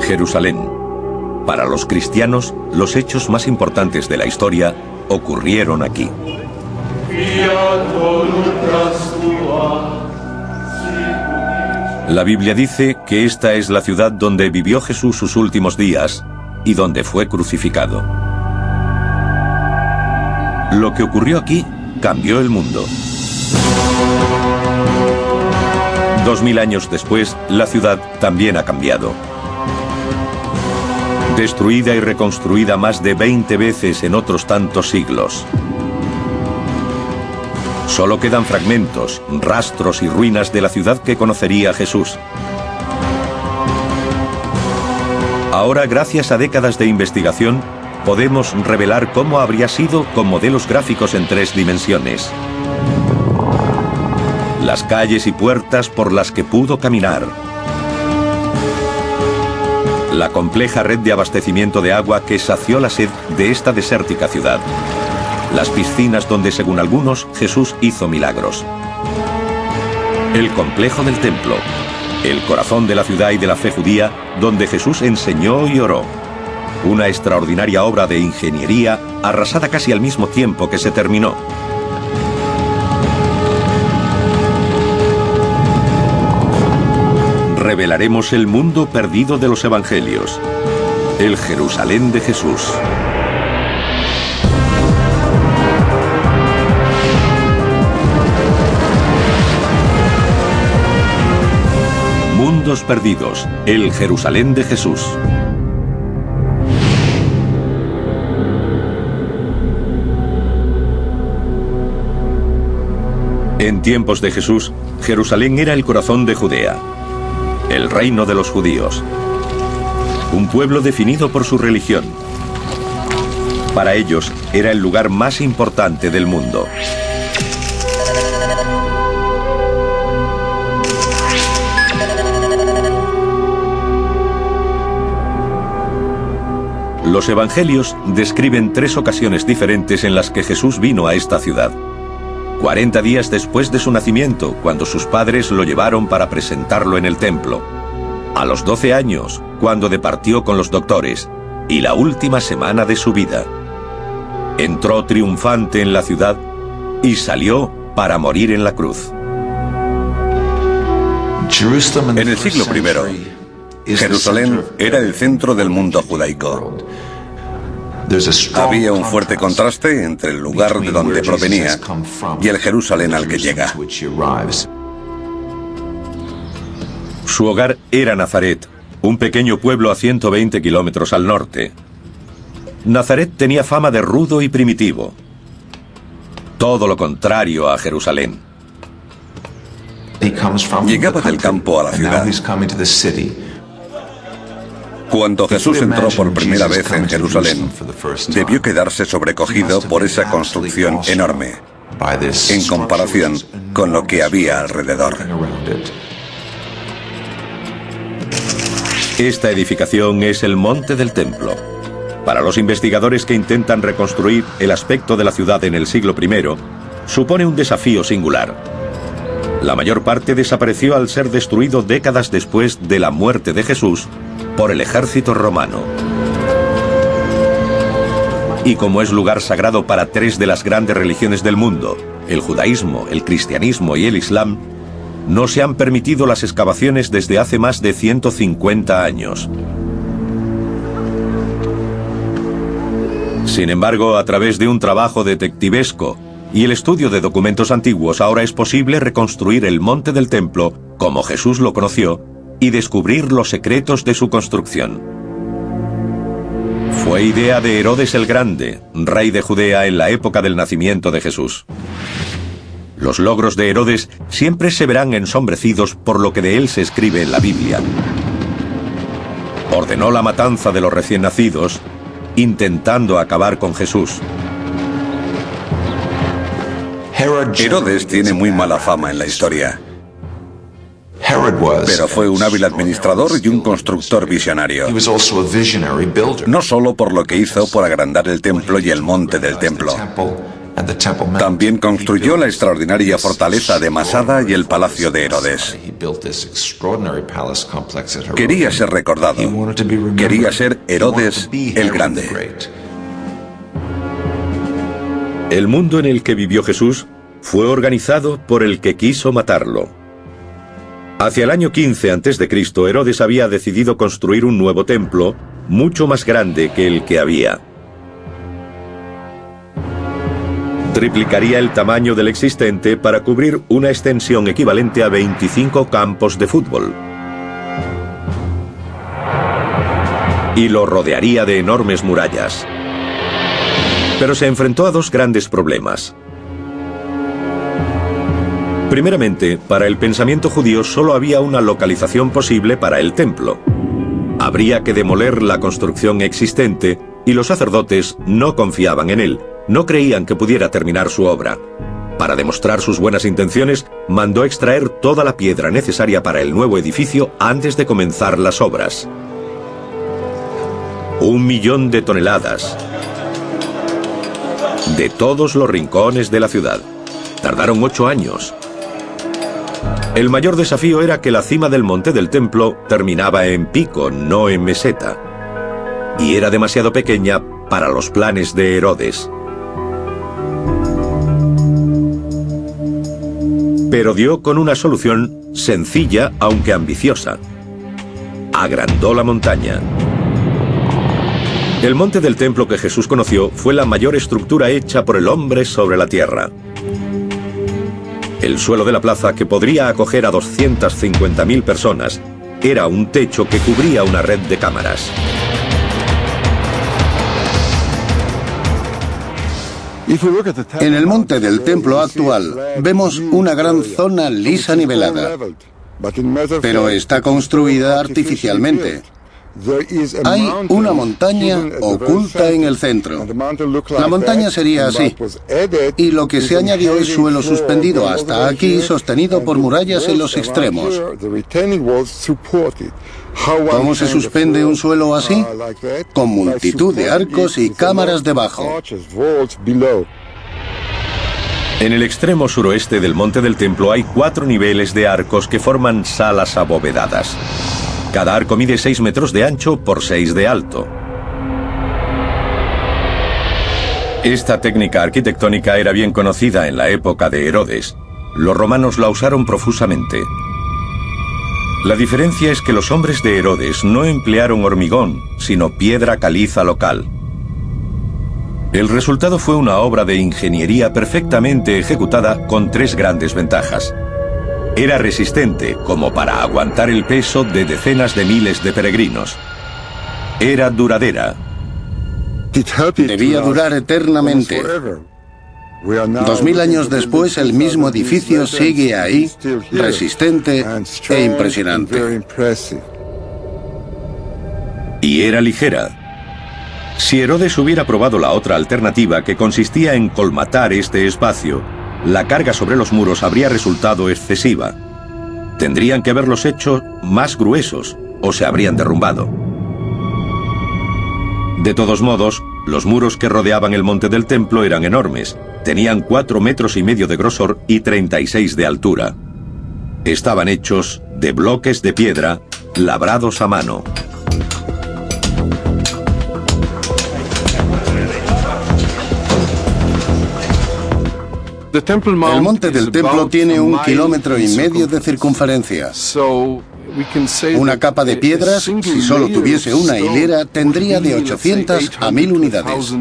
Jerusalén. Para los cristianos, los hechos más importantes de la historia ocurrieron aquí. La Biblia dice que esta es la ciudad donde vivió Jesús sus últimos días y donde fue crucificado. Lo que ocurrió aquí cambió el mundo. 2000 años después, la ciudad también ha cambiado. Destruida y reconstruida más de 20 veces en otros tantos siglos. Solo quedan fragmentos, rastros y ruinas de la ciudad que conocería Jesús. Ahora, gracias a décadas de investigación, podemos revelar cómo habría sido con modelos gráficos en 3 dimensiones. Las calles y puertas por las que pudo caminar. La compleja red de abastecimiento de agua que sació la sed de esta desértica ciudad. Las piscinas donde, según algunos, Jesús hizo milagros. El complejo del templo, el corazón de la ciudad y de la fe judía, donde Jesús enseñó y oró. Una extraordinaria obra de ingeniería arrasada casi al mismo tiempo que se terminó. Revelaremos el mundo perdido de los evangelios, el Jerusalén de Jesús. Mundos perdidos, el Jerusalén de Jesús. En tiempos de Jesús, Jerusalén era el corazón de Judea, el reino de los judíos, un pueblo definido por su religión. Para ellos era el lugar más importante del mundo. Los evangelios describen 3 ocasiones diferentes en las que Jesús vino a esta ciudad. 40 días después de su nacimiento, cuando sus padres lo llevaron para presentarlo en el templo. A los 12 años, cuando departió con los doctores, y la última semana de su vida. Entró triunfante en la ciudad y salió para morir en la cruz. En el siglo I, Jerusalén era el centro del mundo judaico. Había un fuerte contraste entre el lugar de donde provenía y el Jerusalén al que llega. Su hogar era Nazaret, un pequeño pueblo a 120 kilómetros al norte. Nazaret tenía fama de rudo y primitivo. Todo lo contrario a Jerusalén. Llegaba del campo a la ciudad. Cuando Jesús entró por primera vez en Jerusalén, debió quedarse sobrecogido por esa construcción enorme, en comparación con lo que había alrededor. Esta edificación es el monte del templo. Para los investigadores que intentan reconstruir el aspecto de la ciudad en el siglo I, supone un desafío singular. La mayor parte desapareció al ser destruido décadas después de la muerte de Jesús por el ejército romano. Y como es lugar sagrado para 3 de las grandes religiones del mundo, el judaísmo, el cristianismo y el islam, no se han permitido las excavaciones desde hace más de 150 años. Sin embargo, a través de un trabajo detectivesco y el estudio de documentos antiguos, ahora es posible reconstruir el monte del templo como Jesús lo conoció y descubrir los secretos de su construcción. Fue idea de Herodes el Grande, rey de Judea en la época del nacimiento de Jesús. Los logros de Herodes siempre se verán ensombrecidos por lo que de él se escribe en la Biblia. Ordenó la matanza de los recién nacidos, intentando acabar con Jesús. Herodes tiene muy mala fama en la historia, pero fue un hábil administrador y un constructor visionario. No solo por lo que hizo por agrandar el templo y el monte del templo, También construyó la extraordinaria fortaleza de Masada y el palacio de Herodes. Quería ser recordado. Quería ser Herodes el Grande. El mundo en el que vivió Jesús fue organizado por el que quiso matarlo. Hacia el año 15 a.C., Herodes había decidido construir un nuevo templo, mucho más grande que el que había. Triplicaría el tamaño del existente para cubrir una extensión equivalente a 25 campos de fútbol. Y lo rodearía de enormes murallas. Pero se enfrentó a dos grandes problemas. Primeramente, para el pensamiento judío solo había una localización posible para el templo. Habría que demoler la construcción existente y los sacerdotes no confiaban en él, no creían que pudiera terminar su obra. Para demostrar sus buenas intenciones, mandó extraer toda la piedra necesaria para el nuevo edificio antes de comenzar las obras. 1 millón de toneladas. De todos los rincones de la ciudad. Tardaron 8 años. El mayor desafío era que la cima del monte del templo terminaba en pico, no en meseta. Y era demasiado pequeña para los planes de Herodes. Pero dio con una solución sencilla, aunque ambiciosa. Agrandó la montaña. El monte del templo que Jesús conoció fue la mayor estructura hecha por el hombre sobre la tierra. El suelo de la plaza, que podría acoger a 250.000 personas, era un techo que cubría una red de cámaras. En el monte del templo actual vemos una gran zona lisa nivelada, pero está construida artificialmente. Hay una montaña oculta en el centro. La montaña sería así, y lo que se añadió es suelo suspendido hasta aquí, sostenido por murallas en los extremos. ¿Cómo se suspende un suelo así? Con multitud de arcos y cámaras debajo. En el extremo suroeste del monte del templo hay 4 niveles de arcos que forman salas abovedadas. Cada arco mide 6 metros de ancho por 6 de alto. Esta técnica arquitectónica era bien conocida en la época de Herodes. Los romanos la usaron profusamente. La diferencia es que los hombres de Herodes no emplearon hormigón, sino piedra caliza local. El resultado fue una obra de ingeniería perfectamente ejecutada con 3 grandes ventajas. Era resistente, como para aguantar el peso de decenas de miles de peregrinos. Era duradera. Debía durar eternamente. 2000 años después, el mismo edificio sigue ahí, resistente e impresionante. Y era ligera. Si Herodes hubiera probado la otra alternativa, que consistía en colmatar este espacio, la carga sobre los muros habría resultado excesiva. Tendrían que haberlos hecho más gruesos o se habrían derrumbado. De todos modos, los muros que rodeaban el monte del templo eran enormes. Tenían 4,5 metros de grosor y 36 de altura. Estaban hechos de bloques de piedra labrados a mano. El monte del templo tiene 1,5 kilómetros de circunferencia. Una capa de piedras, si solo tuviese una hilera, tendría de 800 a 1000 unidades.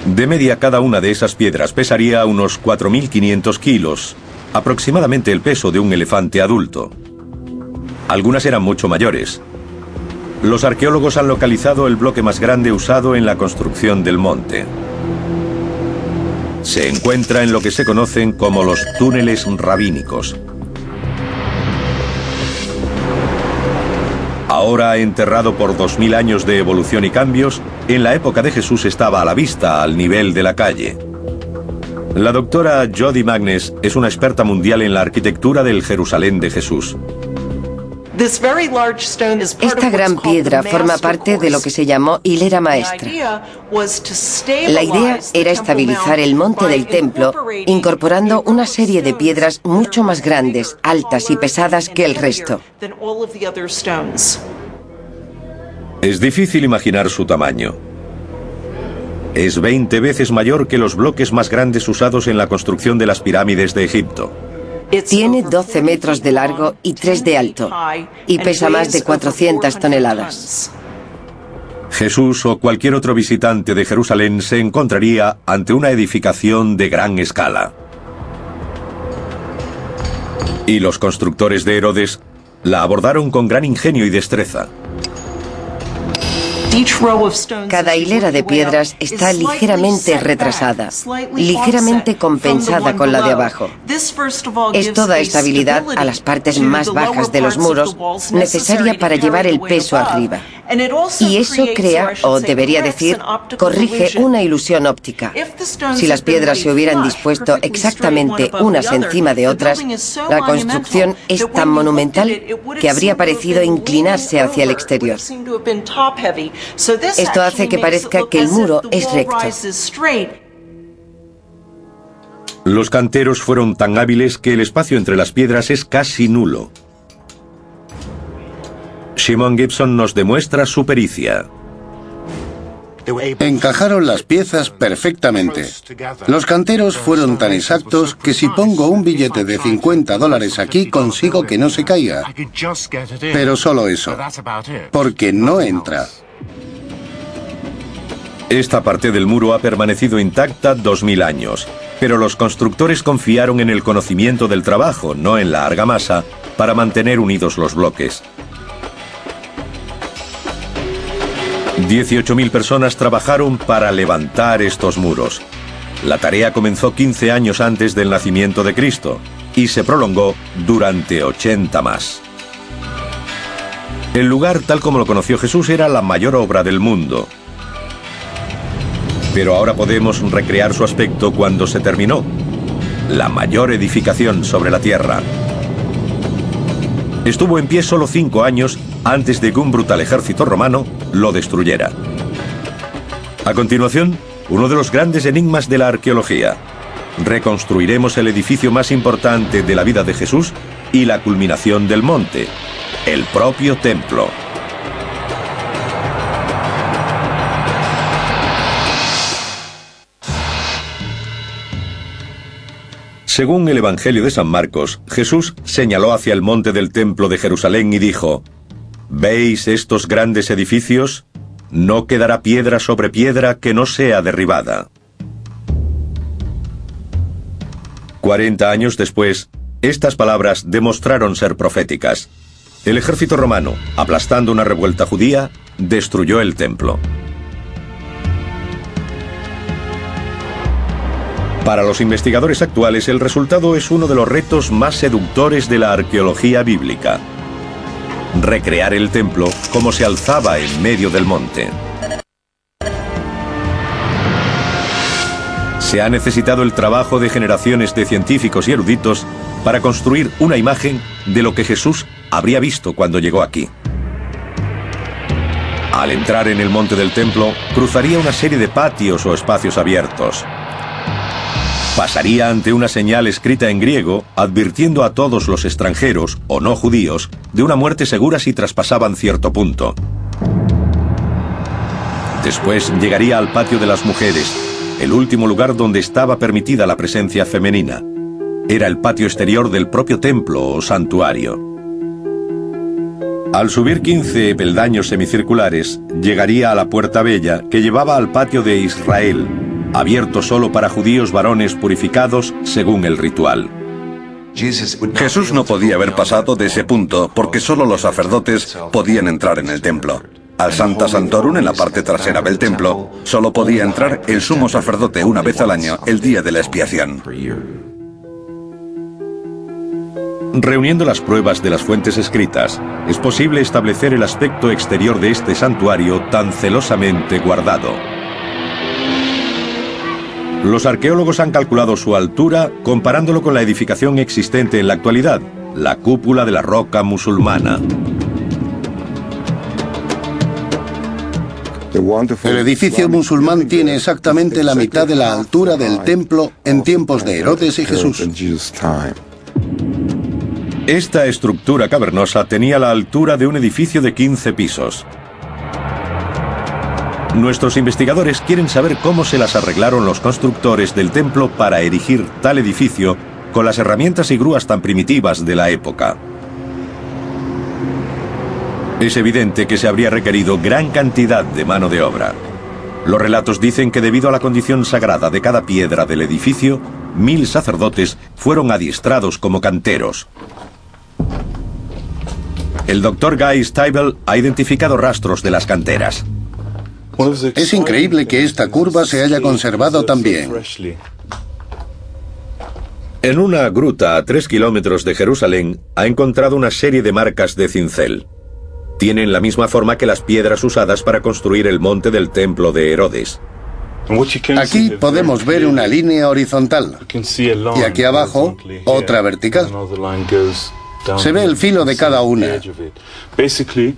De media, cada una de esas piedras pesaría unos 4.500 kilos, aproximadamente el peso de un elefante adulto. Algunas eran mucho mayores. Los arqueólogos han localizado el bloque más grande usado en la construcción del monte. Se encuentra en lo que se conocen como los túneles rabínicos. Ahora enterrado por 2000 años de evolución y cambios, en la época de Jesús estaba a la vista, al nivel de la calle. La doctora Jody Magnes es una experta mundial en la arquitectura del Jerusalén de Jesús. Esta gran piedra forma parte de lo que se llamó hilera maestra. La idea era estabilizar el monte del templo incorporando una serie de piedras mucho más grandes, altas y pesadas que el resto. Es difícil imaginar su tamaño. Es 20 veces mayor que los bloques más grandes usados en la construcción de las pirámides de Egipto. Tiene 12 metros de largo y 3 de alto, y pesa más de 400 toneladas. Jesús o cualquier otro visitante de Jerusalén se encontraría ante una edificación de gran escala. Y los constructores de Herodes la abordaron con gran ingenio y destreza. Cada hilera de piedras está ligeramente retrasada, ligeramente compensada con la de abajo. Esto da estabilidad a las partes más bajas de los muros, necesaria para llevar el peso arriba. Y eso crea, o debería decir, corrige una ilusión óptica. Si las piedras se hubieran dispuesto exactamente unas encima de otras, la construcción es tan monumental que habría parecido inclinarse hacia el exterior. Esto hace que parezca que el muro es recto. Los canteros fueron tan hábiles que el espacio entre las piedras es casi nulo. Shimon Gibson nos demuestra su pericia. Encajaron las piezas perfectamente. Los canteros fueron tan exactos que si pongo un billete de $50 aquí consigo que no se caiga. Pero solo eso, porque no entra. Esta parte del muro ha permanecido intacta 2000 años, pero los constructores confiaron en el conocimiento del trabajo, no en la argamasa, para mantener unidos los bloques. 18.000 personas trabajaron para levantar estos muros. La tarea comenzó 15 años antes del nacimiento de Cristo y se prolongó durante 80 más. El lugar, tal como lo conoció Jesús, era la mayor obra del mundo. Pero ahora podemos recrear su aspecto cuando se terminó. La mayor edificación sobre la tierra. Estuvo en pie solo 5 años antes de que un brutal ejército romano lo destruyera. A continuación, uno de los grandes enigmas de la arqueología. Reconstruiremos el edificio más importante de la vida de Jesús y la culminación del monte, el propio templo. Según el Evangelio de San Marcos, Jesús señaló hacia el monte del templo de Jerusalén y dijo: ¿Veis estos grandes edificios? No quedará piedra sobre piedra que no sea derribada. 40 años después, estas palabras demostraron ser proféticas. El ejército romano, aplastando una revuelta judía, destruyó el templo. Para los investigadores actuales, el resultado es uno de los retos más seductores de la arqueología bíblica. Recrear el templo como se alzaba en medio del monte. Se ha necesitado el trabajo de generaciones de científicos y eruditos para construir una imagen de lo que Jesús habría visto cuando llegó aquí. Al entrar en el monte del templo, cruzaría una serie de patios o espacios abiertos. Pasaría ante una señal escrita en griego, advirtiendo a todos los extranjeros, o no judíos, de una muerte segura si traspasaban cierto punto. Después llegaría al patio de las mujeres, el último lugar donde estaba permitida la presencia femenina. Era el patio exterior del propio templo o santuario. Al subir 15 peldaños semicirculares, llegaría a la puerta bella que llevaba al patio de Israel, abierto solo para judíos varones purificados según el ritual. Jesús no podía haber pasado de ese punto porque solo los sacerdotes podían entrar en el templo. Al Sancta Sanctorum, en la parte trasera del templo, solo podía entrar el sumo sacerdote una vez al año, el día de la expiación. Reuniendo las pruebas de las fuentes escritas, es posible establecer el aspecto exterior de este santuario tan celosamente guardado. Los arqueólogos han calculado su altura comparándolo con la edificación existente en la actualidad, la cúpula de la roca musulmana. El edificio musulmán tiene exactamente la mitad de la altura del templo en tiempos de Herodes y Jesús. Esta estructura cavernosa tenía la altura de un edificio de 15 pisos. Nuestros investigadores quieren saber cómo se las arreglaron los constructores del templo para erigir tal edificio con las herramientas y grúas tan primitivas de la época. Es evidente que se habría requerido gran cantidad de mano de obra. Los relatos dicen que debido a la condición sagrada de cada piedra del edificio, 1000 sacerdotes fueron adiestrados como canteros. El Dr. Guy Stabile ha identificado rastros de las canteras. Es increíble que esta curva se haya conservado tan bien. En una gruta a 3 kilómetros de Jerusalén ha encontrado una serie de marcas de cincel. Tienen la misma forma que las piedras usadas para construir el monte del templo de Herodes. Aquí podemos ver una línea horizontal y aquí abajo otra vertical. Se ve el filo de cada una.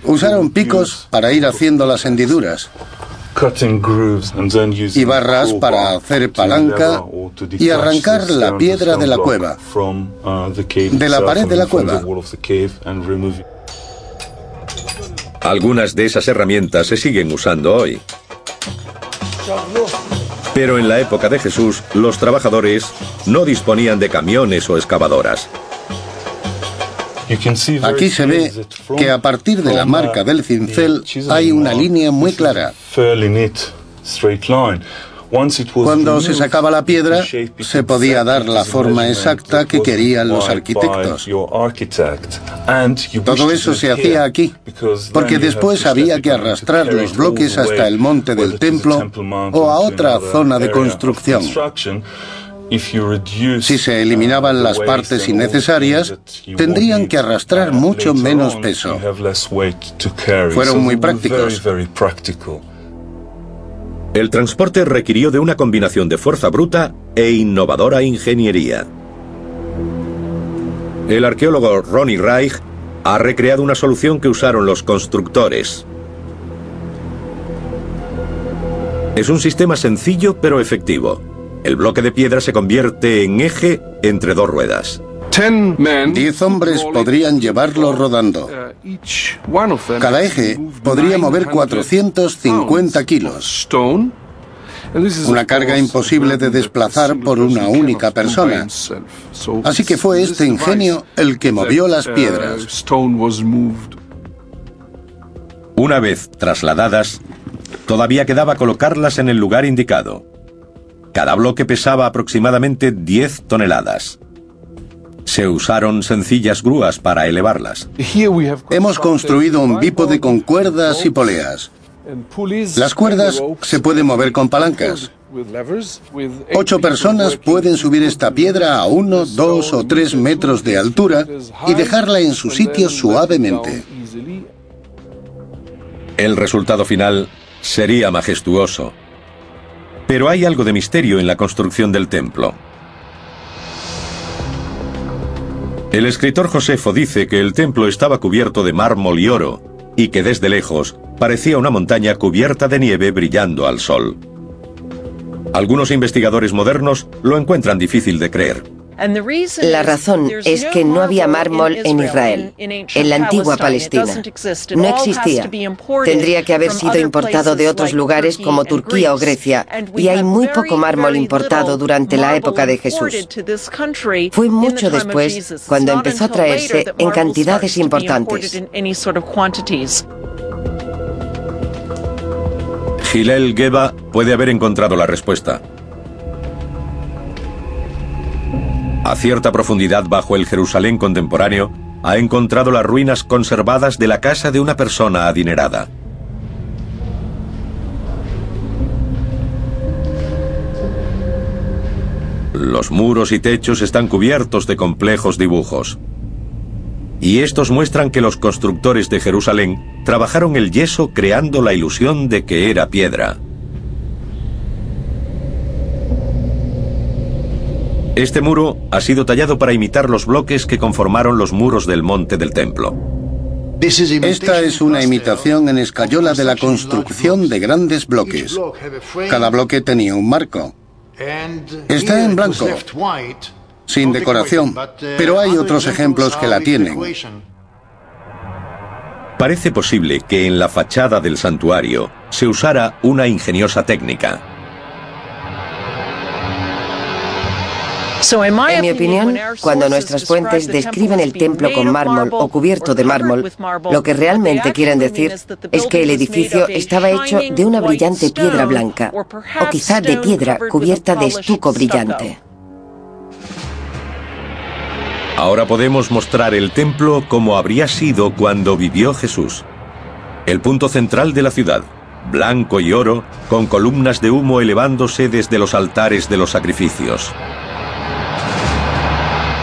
Usaron picos para ir haciendo las hendiduras y barras para hacer palanca y arrancar la piedra de la cueva, de la pared de la cueva. Algunas de esas herramientas se siguen usando hoy. Pero en la época de Jesús, los trabajadores no disponían de camiones o excavadoras. Aquí se ve que a partir de la marca del cincel hay una línea muy clara. Cuando se sacaba la piedra, se podía dar la forma exacta que querían los arquitectos. Todo eso se hacía aquí, porque después había que arrastrar los bloques hasta el monte del templo o a otra zona de construcción. Si se eliminaban las partes innecesarias, tendrían que arrastrar mucho menos peso. Fueron muy prácticos. El transporte requirió de una combinación de fuerza bruta e innovadora ingeniería. El arqueólogo Ronnie Reich ha recreado una solución que usaron los constructores. Es un sistema sencillo pero efectivo. El bloque de piedra se convierte en eje entre dos ruedas. 10 hombres podrían llevarlo rodando. Cada eje podría mover 450 kilos. Una carga imposible de desplazar por una única persona. Así que fue este ingenio el que movió las piedras. Una vez trasladadas, todavía quedaba colocarlas en el lugar indicado. Cada bloque pesaba aproximadamente 10 toneladas. Se usaron sencillas grúas para elevarlas. Hemos construido un bípode con cuerdas y poleas. Las cuerdas se pueden mover con palancas. 8 personas pueden subir esta piedra a 1, 2 o 3 metros de altura y dejarla en su sitio suavemente. El resultado final sería majestuoso. Pero hay algo de misterio en la construcción del templo. El escritor Josefo dice que el templo estaba cubierto de mármol y oro, y que desde lejos parecía una montaña cubierta de nieve brillando al sol. Algunos investigadores modernos lo encuentran difícil de creer. La razón es que no había mármol en Israel, en la antigua Palestina. No existía. Tendría que haber sido importado de otros lugares como Turquía o Grecia, y hay muy poco mármol importado durante la época de Jesús. Fue mucho después cuando empezó a traerse en cantidades importantes. Hillel Geba puede haber encontrado la respuesta. A cierta profundidad bajo el Jerusalén contemporáneo, ha encontrado las ruinas conservadas de la casa de una persona adinerada. Los muros y techos están cubiertos de complejos dibujos. Y estos muestran que los constructores de Jerusalén trabajaron el yeso creando la ilusión de que era piedra. Este muro ha sido tallado para imitar los bloques que conformaron los muros del monte del templo. Esta es una imitación en escayola de la construcción de grandes bloques. Cada bloque tenía un marco. Está en blanco, sin decoración, pero hay otros ejemplos que la tienen. Parece posible que en la fachada del santuario se usara una ingeniosa técnica. En mi opinión, cuando nuestras fuentes describen el templo con mármol o cubierto de mármol, lo que realmente quieren decir es que el edificio estaba hecho de una brillante piedra blanca, o quizá de piedra cubierta de estuco brillante. Ahora podemos mostrar el templo como habría sido cuando vivió Jesús. El punto central de la ciudad, blanco y oro, con columnas de humo elevándose desde los altares de los sacrificios.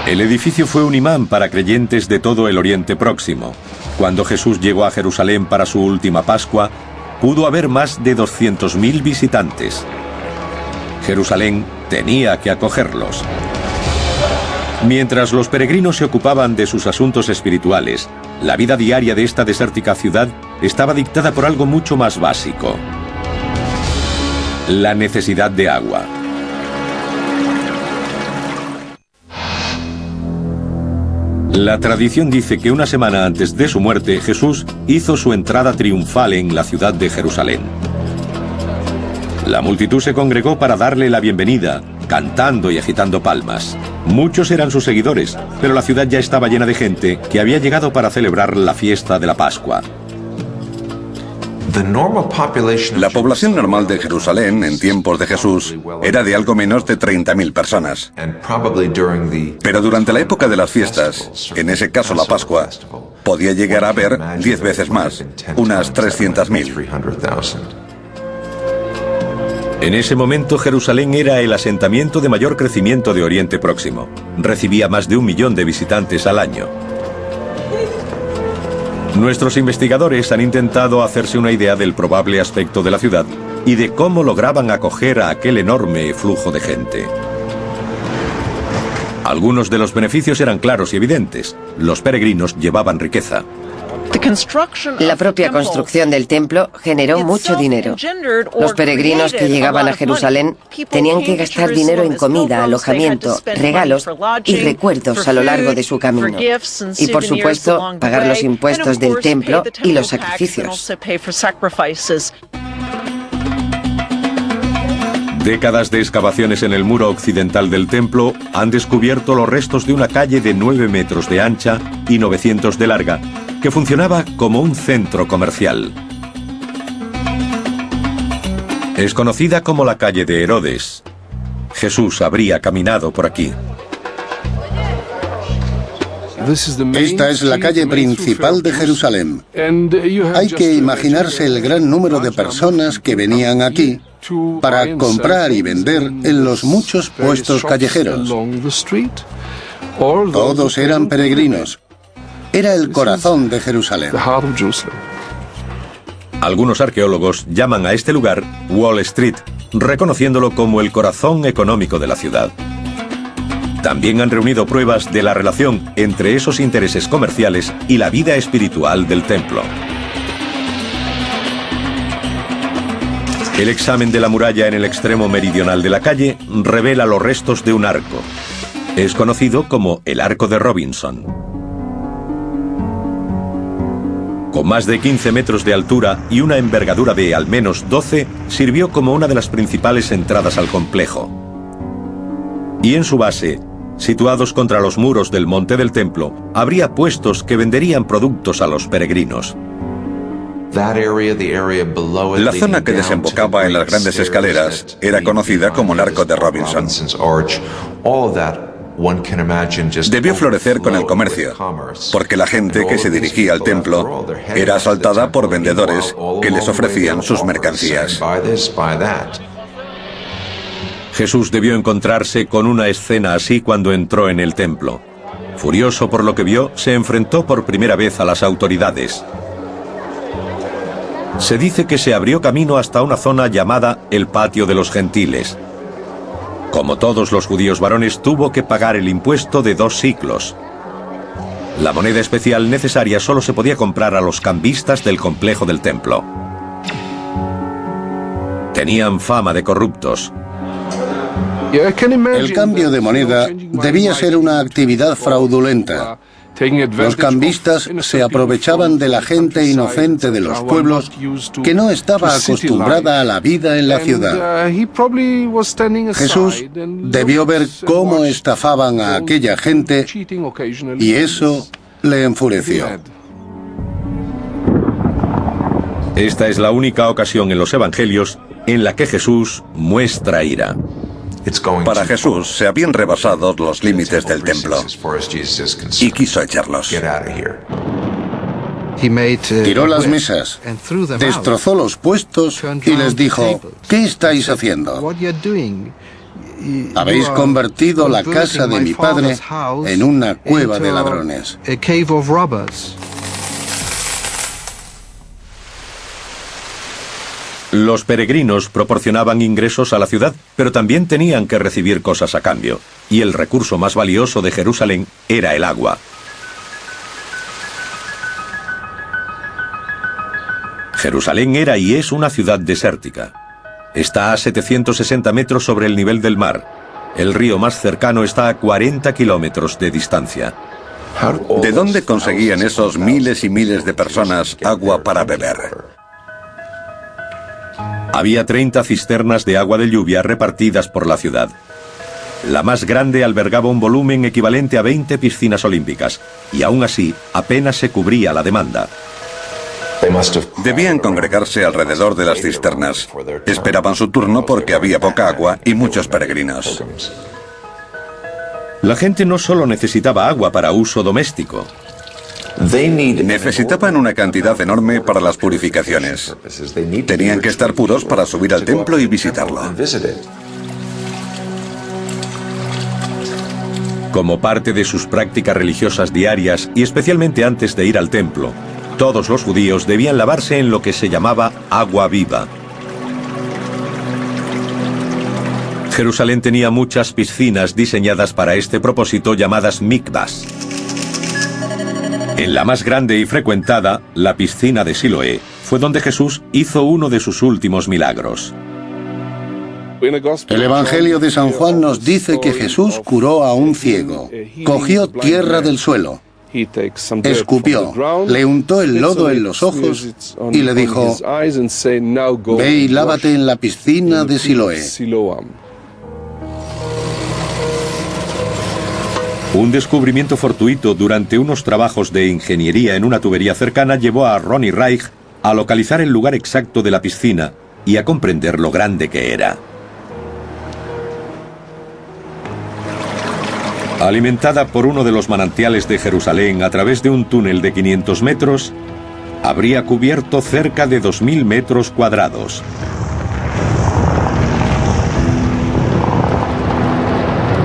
El edificio fue un imán para creyentes de todo el Oriente Próximo. Cuando Jesús llegó a Jerusalén para su última Pascua, pudo haber más de 200.000 visitantes. Jerusalén tenía que acogerlos. Mientras los peregrinos se ocupaban de sus asuntos espirituales, la vida diaria de esta desértica ciudad estaba dictada por algo mucho más básico: la necesidad de agua. La tradición dice que una semana antes de su muerte, Jesús hizo su entrada triunfal en la ciudad de Jerusalén. La multitud se congregó para darle la bienvenida, cantando y agitando palmas. Muchos eran sus seguidores, pero la ciudad ya estaba llena de gente que había llegado para celebrar la fiesta de la Pascua. La población normal de Jerusalén en tiempos de Jesús era de algo menos de 30.000 personas. Pero durante la época de las fiestas, en ese caso la Pascua, podía llegar a haber 10 veces más, unas 300.000. En ese momento Jerusalén era el asentamiento de mayor crecimiento de Oriente Próximo. Recibía más de 1 millón de visitantes al año. Nuestros investigadores han intentado hacerse una idea del probable aspecto de la ciudad y de cómo lograban acoger a aquel enorme flujo de gente. Algunos de los beneficios eran claros y evidentes. Los peregrinos llevaban riqueza. La propia construcción del templo generó mucho dinero. Los peregrinos que llegaban a Jerusalén tenían que gastar dinero en comida, alojamiento, regalos y recuerdos a lo largo de su camino. Y por supuesto, pagar los impuestos del templo y los sacrificios. Décadas de excavaciones en el muro occidental del templo han descubierto los restos de una calle de 9 metros de ancha y 900 de larga, que funcionaba como un centro comercial. Es conocida como la calle de Herodes. Jesús habría caminado por aquí. Esta es la calle principal de Jerusalén. Hay que imaginarse el gran número de personas que venían aquí para comprar y vender en los muchos puestos callejeros. Todos eran peregrinos. Era el corazón de Jerusalén. Algunos arqueólogos llaman a este lugar Wall Street, reconociéndolo como el corazón económico de la ciudad. También han reunido pruebas de la relación entre esos intereses comerciales y la vida espiritual del templo. El examen de la muralla en el extremo meridional de la calle revela los restos de un arco. Es conocido como el Arco de Robinson. Con más de 15 metros de altura y una envergadura de al menos 12, sirvió como una de las principales entradas al complejo. Y en su base, situados contra los muros del monte del templo, habría puestos que venderían productos a los peregrinos. La zona que desembocaba en las grandes escaleras era conocida como el Arco de Robinson. Debió florecer con el comercio, porque la gente que se dirigía al templo era asaltada por vendedores que les ofrecían sus mercancías. Jesús debió encontrarse con una escena así cuando entró en el templo. Furioso por lo que vio, se enfrentó por primera vez a las autoridades. Se dice que se abrió camino hasta una zona llamada el Patio de los Gentiles. Como todos los judíos varones, tuvo que pagar el impuesto de 2 siclos. La moneda especial necesaria solo se podía comprar a los cambistas del complejo del templo. Tenían fama de corruptos. El cambio de moneda debía ser una actividad fraudulenta. Los cambistas se aprovechaban de la gente inocente de los pueblos que no estaba acostumbrada a la vida en la ciudad. Jesús debió ver cómo estafaban a aquella gente y eso le enfureció. Esta es la única ocasión en los evangelios en la que Jesús muestra ira. Para Jesús se habían rebasado los límites del templo y quiso echarlos. Tiró las mesas, destrozó los puestos y les dijo: ¿qué estáis haciendo? Habéis convertido la casa de mi padre en una cueva de ladrones. Los peregrinos proporcionaban ingresos a la ciudad, pero también tenían que recibir cosas a cambio, y el recurso más valioso de Jerusalén era el agua. Jerusalén era y es una ciudad desértica. Está a 760 metros sobre el nivel del mar. El río más cercano está a 40 kilómetros de distancia. ¿De dónde conseguían esos miles y miles de personas agua para beber? Había 30 cisternas de agua de lluvia repartidas por la ciudad. La más grande albergaba un volumen equivalente a 20 piscinas olímpicas, y aún así apenas se cubría la demanda. Debían congregarse alrededor de las cisternas. Esperaban su turno porque había poca agua y muchos peregrinos. La gente no solo necesitaba agua para uso doméstico. Necesitaban una cantidad enorme para las purificaciones. Tenían que estar puros para subir al templo y visitarlo. Como parte de sus prácticas religiosas diarias y especialmente antes de ir al templo, todos los judíos debían lavarse en lo que se llamaba agua viva. Jerusalén tenía muchas piscinas diseñadas para este propósito llamadas mikvahs. En la más grande y frecuentada, la piscina de Siloé, fue donde Jesús hizo uno de sus últimos milagros. El Evangelio de San Juan nos dice que Jesús curó a un ciego. Cogió tierra del suelo, escupió, le untó el lodo en los ojos y le dijo: ve y lávate en la piscina de Siloé. Un descubrimiento fortuito durante unos trabajos de ingeniería en una tubería cercana llevó a Ronnie Reich a localizar el lugar exacto de la piscina y a comprender lo grande que era. Alimentada por uno de los manantiales de Jerusalén a través de un túnel de 500 metros, habría cubierto cerca de 2.000 metros cuadrados.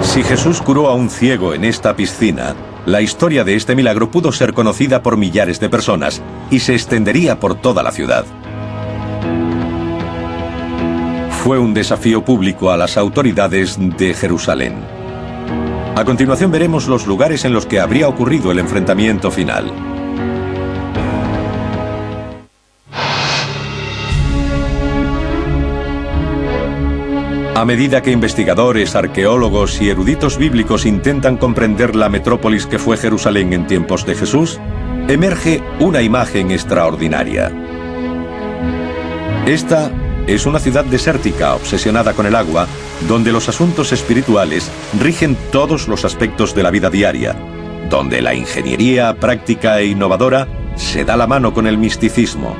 Si Jesús curó a un ciego en esta piscina, la historia de este milagro pudo ser conocida por millares de personas y se extendería por toda la ciudad. Fue un desafío público a las autoridades de Jerusalén. A continuación veremos los lugares en los que habría ocurrido el enfrentamiento final. A medida que investigadores, arqueólogos y eruditos bíblicos intentan comprender la metrópolis que fue Jerusalén en tiempos de Jesús, emerge una imagen extraordinaria. Esta es una ciudad desértica obsesionada con el agua, donde los asuntos espirituales rigen todos los aspectos de la vida diaria, donde la ingeniería práctica e innovadora se da la mano con el misticismo,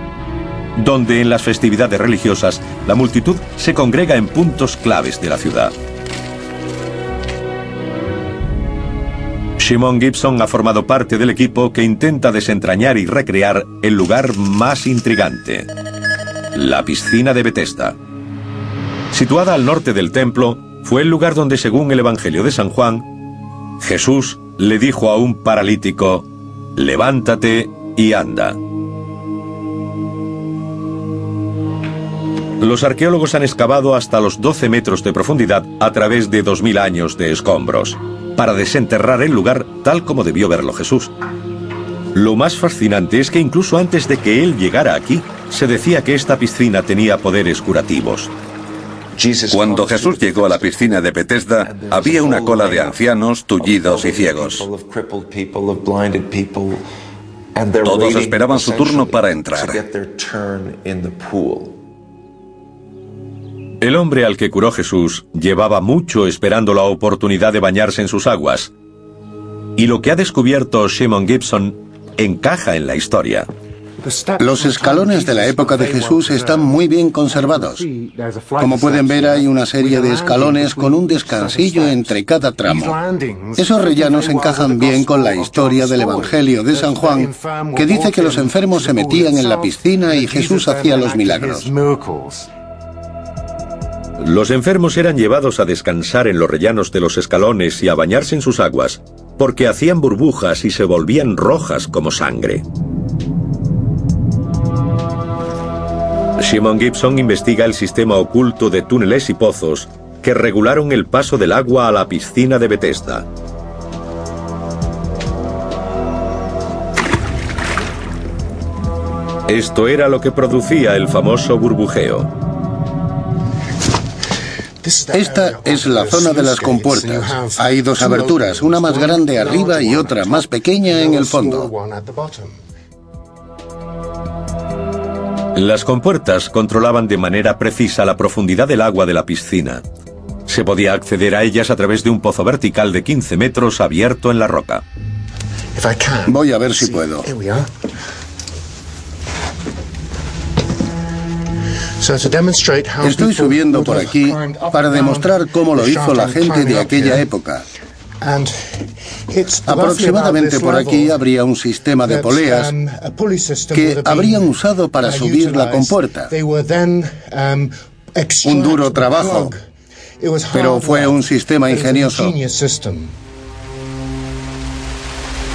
donde en las festividades religiosas la multitud se congrega en puntos claves de la ciudad. Shimon Gibson ha formado parte del equipo que intenta desentrañar y recrear el lugar más intrigante, la piscina de Betesda. Situada al norte del templo, fue el lugar donde, según el Evangelio de San Juan, Jesús le dijo a un paralítico: levántate y anda. Los arqueólogos han excavado hasta los 12 metros de profundidad a través de 2000 años de escombros, para desenterrar el lugar tal como debió verlo Jesús. Lo más fascinante es que incluso antes de que él llegara aquí, se decía que esta piscina tenía poderes curativos. Cuando Jesús llegó a la piscina de Betesda, había una cola de ancianos, tullidos y ciegos. Todos esperaban su turno para entrar. El hombre al que curó Jesús llevaba mucho esperando la oportunidad de bañarse en sus aguas. Y lo que ha descubierto Shimon Gibson encaja en la historia. Los escalones de la época de Jesús están muy bien conservados. Como pueden ver, hay una serie de escalones con un descansillo entre cada tramo. Esos rellanos encajan bien con la historia del Evangelio de San Juan, que dice que los enfermos se metían en la piscina y Jesús hacía los milagros. Los enfermos eran llevados a descansar en los rellanos de los escalones y a bañarse en sus aguas, porque hacían burbujas y se volvían rojas como sangre. Shimon Gibson investiga el sistema oculto de túneles y pozos que regularon el paso del agua a la piscina de Betesda. Esto era lo que producía el famoso burbujeo. Esta es la zona de las compuertas. Hay dos aberturas, una más grande arriba y otra más pequeña en el fondo. Las compuertas controlaban de manera precisa la profundidad del agua de la piscina. Se podía acceder a ellas a través de un pozo vertical de 15 metros abierto en la roca. Voy a ver si puedo. Estoy subiendo por aquí para demostrar cómo lo hizo la gente de aquella época. Aproximadamente por aquí habría un sistema de poleas que habrían usado para subir la compuerta. Un duro trabajo, pero fue un sistema ingenioso.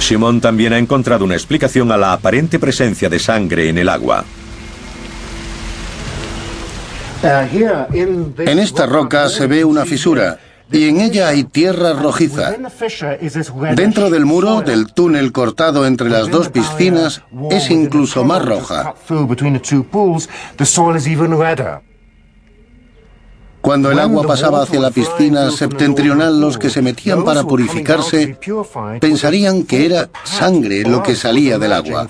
Shimon también ha encontrado una explicación a la aparente presencia de sangre en el agua. En esta roca se ve una fisura y en ella hay tierra rojiza. Dentro del muro del túnel cortado entre las dos piscinas es incluso más roja. Cuando el agua pasaba hacia la piscina septentrional, los que se metían para purificarse pensarían que era sangre lo que salía del agua.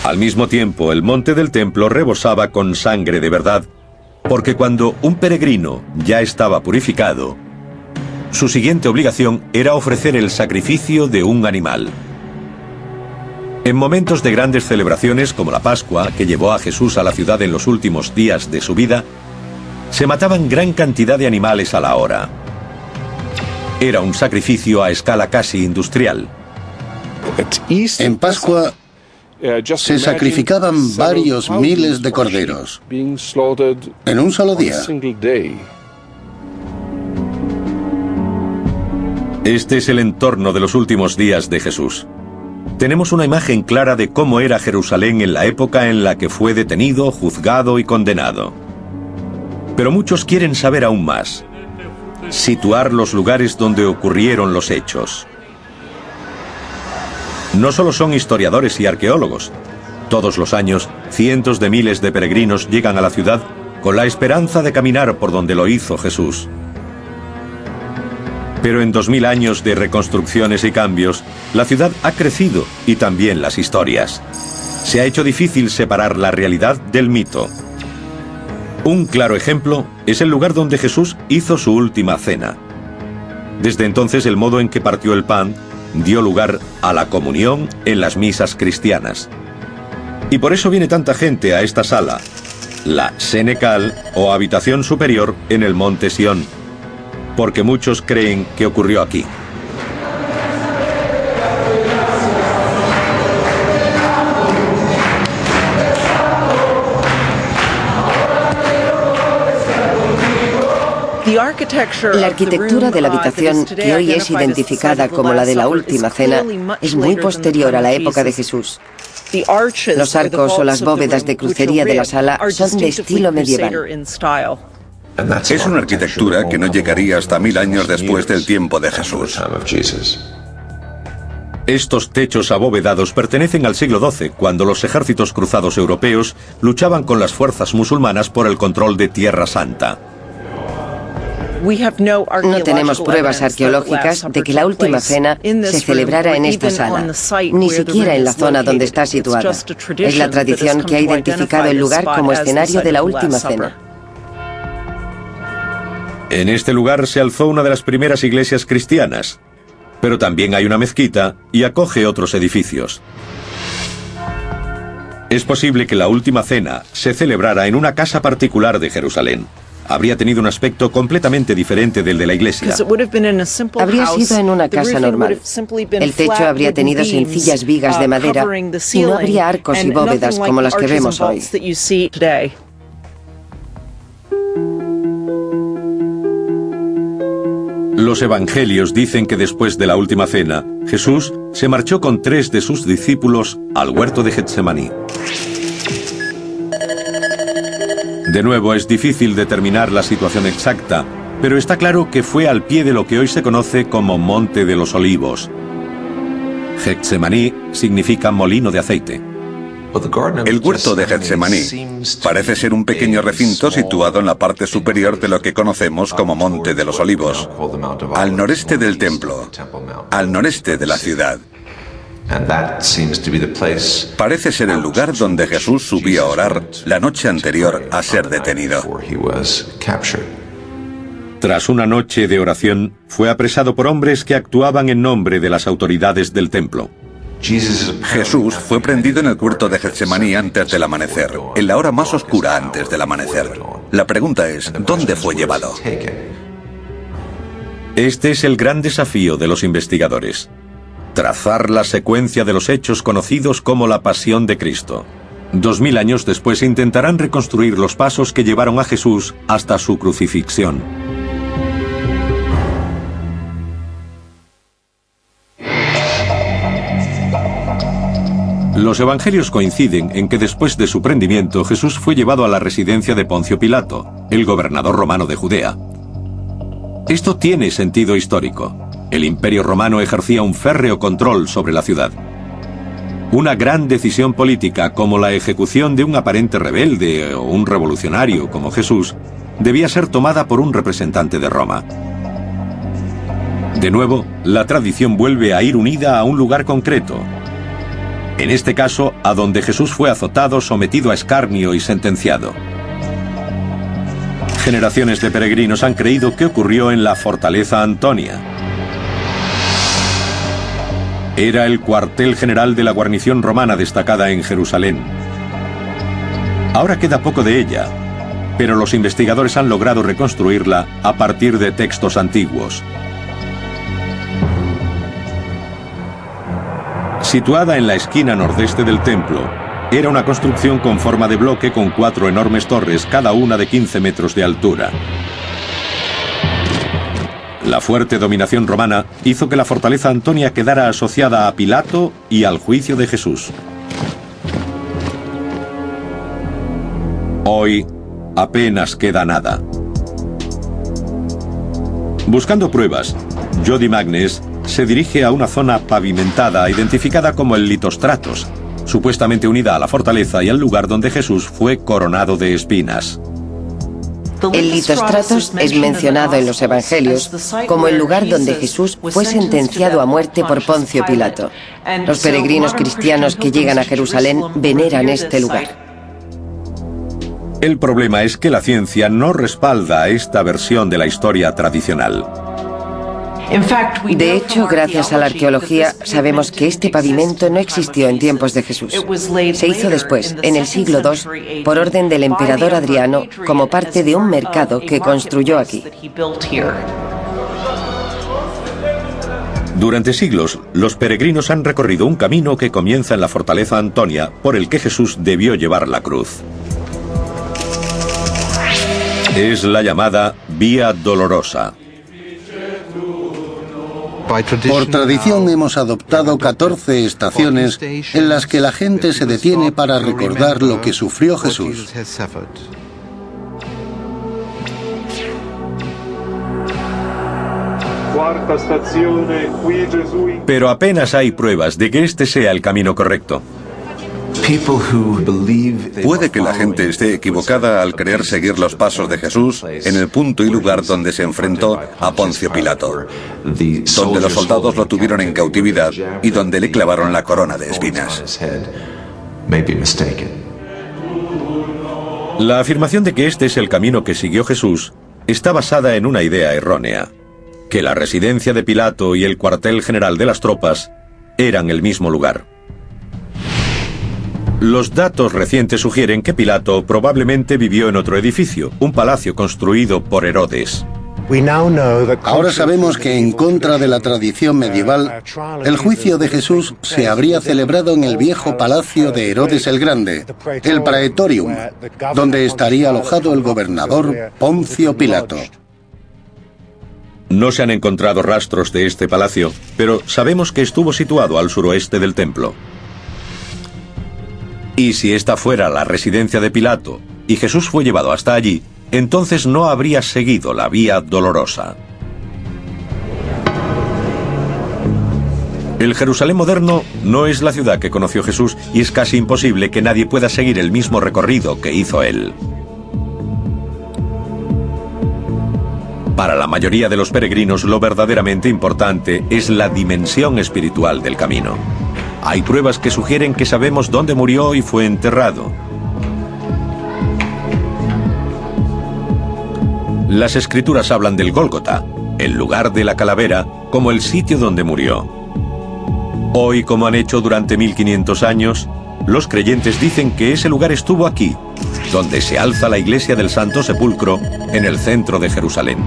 Al mismo tiempo, el monte del templo rebosaba con sangre de verdad, porque cuando un peregrino ya estaba purificado, su siguiente obligación era ofrecer el sacrificio de un animal. En momentos de grandes celebraciones como la Pascua, que llevó a Jesús a la ciudad en los últimos días de su vida, se mataban gran cantidad de animales a la hora. Era un sacrificio a escala casi industrial. En Pascua se sacrificaban varios miles de corderos en un solo día. Este es el entorno de los últimos días de Jesús. Tenemos una imagen clara de cómo era Jerusalén en la época en la que fue detenido, juzgado y condenado. Pero muchos quieren saber aún más. Situar los lugares donde ocurrieron los hechos. No solo son historiadores y arqueólogos. Todos los años, cientos de miles de peregrinos llegan a la ciudad con la esperanza de caminar por donde lo hizo Jesús. Pero en 2000 años de reconstrucciones y cambios, la ciudad ha crecido y también las historias. Se ha hecho difícil separar la realidad del mito. Un claro ejemplo es el lugar donde Jesús hizo su última cena. Desde entonces, el modo en que partió el pan dio lugar a la comunión en las misas cristianas. Y por eso viene tanta gente a esta sala, la Senecal o habitación superior en el monte Sión, porque muchos creen que ocurrió aquí. La arquitectura de la habitación, que hoy es identificada como la de la Última Cena, es muy posterior a la época de Jesús. Los arcos o las bóvedas de crucería de la sala son de estilo medieval. Es una arquitectura que no llegaría hasta 1000 años después del tiempo de Jesús. Estos techos abovedados pertenecen al siglo XII, cuando los ejércitos cruzados europeos luchaban con las fuerzas musulmanas por el control de Tierra Santa. No tenemos pruebas arqueológicas de que la última cena se celebrara en esta sala, ni siquiera en la zona donde está situada. Es la tradición que ha identificado el lugar como escenario de la última cena. En este lugar se alzó una de las primeras iglesias cristianas, pero también hay una mezquita y acoge otros edificios. Es posible que la última cena se celebrara en una casa particular de Jerusalén. Habría tenido un aspecto completamente diferente del de la iglesia. Habría sido en una casa normal. El techo habría tenido sencillas vigas de madera y no habría arcos y bóvedas como las que vemos hoy. Los evangelios dicen que después de la última cena, Jesús se marchó con 3 de sus discípulos al huerto de Getsemaní. De nuevo, es difícil determinar la situación exacta, pero está claro que fue al pie de lo que hoy se conoce como Monte de los Olivos. Getsemaní significa molino de aceite. El huerto de Getsemaní parece ser un pequeño recinto situado en la parte superior de lo que conocemos como Monte de los Olivos, al noreste del templo, al noreste de la ciudad. Parece ser el lugar donde Jesús subió a orar la noche anterior a ser detenido. Tras una noche de oración, fue apresado por hombres que actuaban en nombre de las autoridades del templo. Jesús fue prendido en el huerto de Getsemaní antes del amanecer, en la hora más oscura antes del amanecer. La pregunta es, ¿dónde fue llevado? Este es el gran desafío de los investigadores: trazar la secuencia de los hechos conocidos como la Pasión de Cristo. 2000 años después intentarán reconstruir los pasos que llevaron a Jesús hasta su crucifixión. Los evangelios coinciden en que después de su prendimiento Jesús fue llevado a la residencia de Poncio Pilato, el gobernador romano de Judea. Esto tiene sentido histórico. El Imperio Romano ejercía un férreo control sobre la ciudad. Una gran decisión política, como la ejecución de un aparente rebelde o un revolucionario como Jesús, debía ser tomada por un representante de Roma. De nuevo, la tradición vuelve a ir unida a un lugar concreto. En este caso, a donde Jesús fue azotado, sometido a escarnio y sentenciado. Generaciones de peregrinos han creído que ocurrió en la Fortaleza Antonia. Era el cuartel general de la guarnición romana destacada en Jerusalén. Ahora queda poco de ella, pero los investigadores han logrado reconstruirla a partir de textos antiguos. Situada en la esquina nordeste del templo, era una construcción con forma de bloque con 4 enormes torres, cada una de 15 metros de altura. La fuerte dominación romana hizo que la fortaleza Antonia quedara asociada a Pilato y al juicio de Jesús. Hoy apenas queda nada. Buscando pruebas, Jody Magnes se dirige a una zona pavimentada identificada como el Litostratos, supuestamente unida a la fortaleza y al lugar donde Jesús fue coronado de espinas. El Litostratos es mencionado en los evangelios como el lugar donde Jesús fue sentenciado a muerte por Poncio Pilato. Los peregrinos cristianos que llegan a Jerusalén veneran este lugar. El problema es que la ciencia no respalda esta versión de la historia tradicional. De hecho, gracias a la arqueología, sabemos que este pavimento no existió en tiempos de Jesús. Se hizo después, en el siglo II, por orden del emperador Adriano, como parte de un mercado que construyó aquí. Durante siglos, los peregrinos han recorrido un camino que comienza en la fortaleza Antonia, por el que Jesús debió llevar la cruz. Es la llamada Vía Dolorosa. Por tradición hemos adoptado 14 estaciones en las que la gente se detiene para recordar lo que sufrió Jesús. Pero apenas hay pruebas de que este sea el camino correcto. Puede que la gente esté equivocada al creer seguir los pasos de Jesús en el punto y lugar donde se enfrentó a Poncio Pilato, donde los soldados lo tuvieron en cautividad y donde le clavaron la corona de espinas. La afirmación de que este es el camino que siguió Jesús está basada en una idea errónea, que la residencia de Pilato y el cuartel general de las tropas eran el mismo lugar. Los datos recientes sugieren que Pilato probablemente vivió en otro edificio, un palacio construido por Herodes. Ahora sabemos que, en contra de la tradición medieval, el juicio de Jesús se habría celebrado en el viejo palacio de Herodes el Grande, el Praetorium, donde estaría alojado el gobernador Poncio Pilato. No se han encontrado rastros de este palacio, pero sabemos que estuvo situado al suroeste del templo. Y si esta fuera la residencia de Pilato y Jesús fue llevado hasta allí, entonces no habría seguido la vía dolorosa. El Jerusalén moderno no es la ciudad que conoció Jesús y es casi imposible que nadie pueda seguir el mismo recorrido que hizo él. Para la mayoría de los peregrinos, lo verdaderamente importante es la dimensión espiritual del camino. Hay pruebas que sugieren que sabemos dónde murió y fue enterrado. Las escrituras hablan del Gólgota, el lugar de la calavera, como el sitio donde murió. Hoy, como han hecho durante 1500 años, los creyentes dicen que ese lugar estuvo aquí, donde se alza la iglesia del Santo Sepulcro, en el centro de Jerusalén.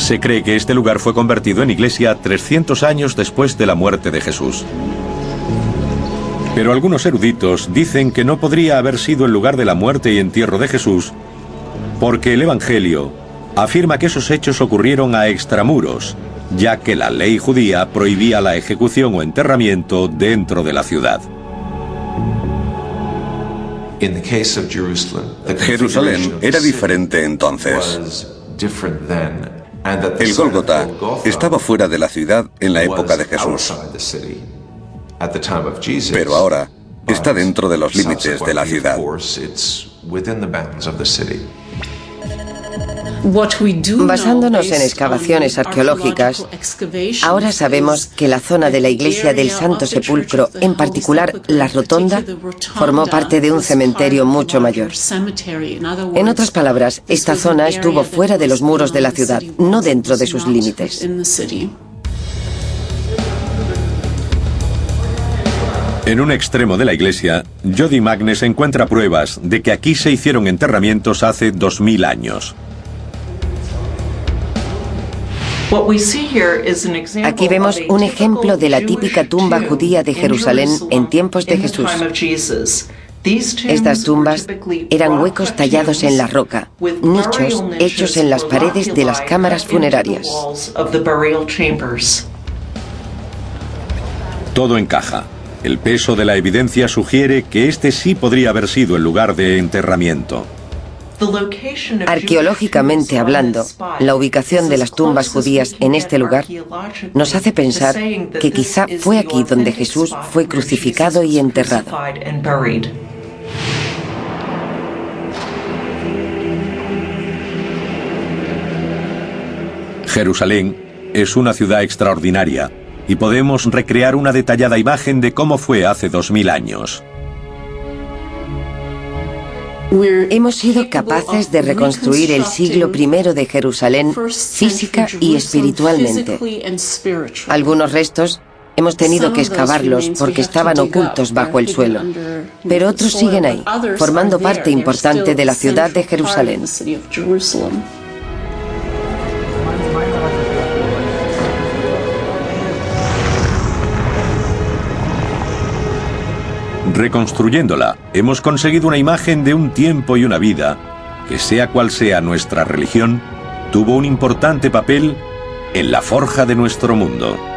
Se cree que este lugar fue convertido en iglesia 300 años después de la muerte de Jesús. Pero algunos eruditos dicen que no podría haber sido el lugar de la muerte y entierro de Jesús, porque el Evangelio afirma que esos hechos ocurrieron a extramuros, ya que la ley judía prohibía la ejecución o enterramiento dentro de la ciudad. Jerusalén era diferente entonces. El Gólgota estaba fuera de la ciudad en la época de Jesús, pero ahora está dentro de los límites de la ciudad. Basándonos en excavaciones arqueológicas, ahora sabemos que la zona de la iglesia del Santo Sepulcro, en particular la rotonda, formó parte de un cementerio mucho mayor. En otras palabras, esta zona estuvo fuera de los muros de la ciudad, no dentro de sus límites. En un extremo de la iglesia, Jody Magnes encuentra pruebas de que aquí se hicieron enterramientos hace 2000 años. Aquí vemos un ejemplo de la típica tumba judía de Jerusalén en tiempos de Jesús. Estas tumbas eran huecos tallados en la roca, nichos hechos en las paredes de las cámaras funerarias. Todo encaja. El peso de la evidencia sugiere que este sí podría haber sido el lugar de enterramiento. Arqueológicamente hablando, la ubicación de las tumbas judías en este lugar nos hace pensar que quizá fue aquí donde Jesús fue crucificado y enterrado. Jerusalén es una ciudad extraordinaria y podemos recrear una detallada imagen de cómo fue hace 2000 años. Hemos sido capaces de reconstruir el siglo I de Jerusalén física y espiritualmente. Algunos restos hemos tenido que excavarlos porque estaban ocultos bajo el suelo, pero otros siguen ahí, formando parte importante de la ciudad de Jerusalén. Reconstruyéndola, hemos conseguido una imagen de un tiempo y una vida que sea cual sea nuestra religión, tuvo un importante papel en la forja de nuestro mundo.